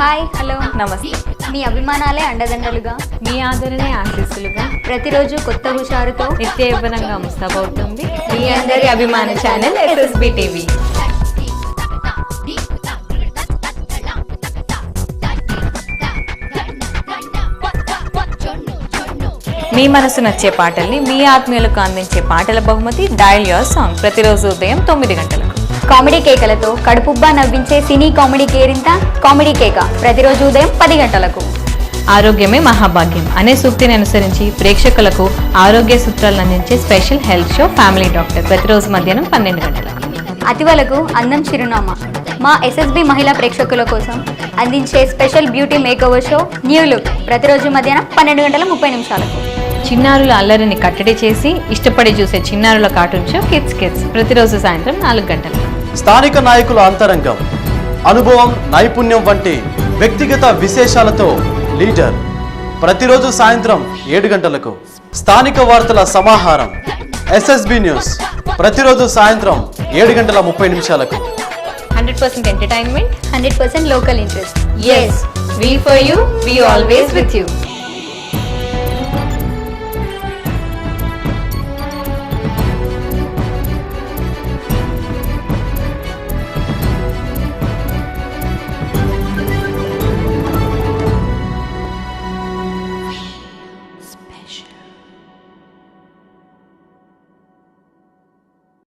Hi hello నమస్తే. మీ అభిమానాలే అండదండలుగా, మీ ఆదరణే ఆశీస్సులుగా ప్రతిరోజు కొత్త హుషారుతో నిత్య యవ్వనంగా ముస్తాబవుతుంది మీ అందరి అభిమాన ఛానల్ SSB టీవీ. మీ మనసు నచ్చే పాటల్ని మీ ఆత్మీయులకు అందించే పాటల బహుమతి డయల్ యువర్ సాంగ్ ప్రతిరోజు ఉదయం 9 గంటలకు. కామెడీ కేకలతో కడుపుబ్బా నవ్వించే సినీ కామెడీ కేరింత కామెడీ కేక ప్రతిరోజు ఉదయం 10 గంటలకు. ఆరోగ్యమే మహాభాగ్యం అనే సూక్తిని అనుసరించి ప్రేక్షకులకు ఆరోగ్య సూత్రాలను అందించే special health show family doctor ప్రతిరోజు మధ్యాహ్నం 12 గంటలకు. అతివలకు అందం చిరునామా మా SSB మహిళా ప్రేక్షకుల కోసం అందించే special beauty makeover show new look ప్రతిరోజు మధ్యాహ్నం 12:30 చిన్నారుల అల్లరిని కట్టడి చేసి ఇష్టపడి చూసే చిన్నారుల కార్టూన్ షో కిడ్స్ ప్రతిరోజు సాయంత్రం 4 గంటలకు. స్థానిక నాయకుల అంతరంగం, అనుభవం, నైపుణ్యం వంటి వ్యక్తిగత విశేషాలతో లీడర్ ప్రతిరోజు సాయంత్రం 7 గంటలకు. స్థానిక వార్తల సమాహారం SSB న్యూస్ ప్రతిరోజు సాయంత్రం 7:30 100% entertainment, 100% local interest. yes, we for you, we always with you.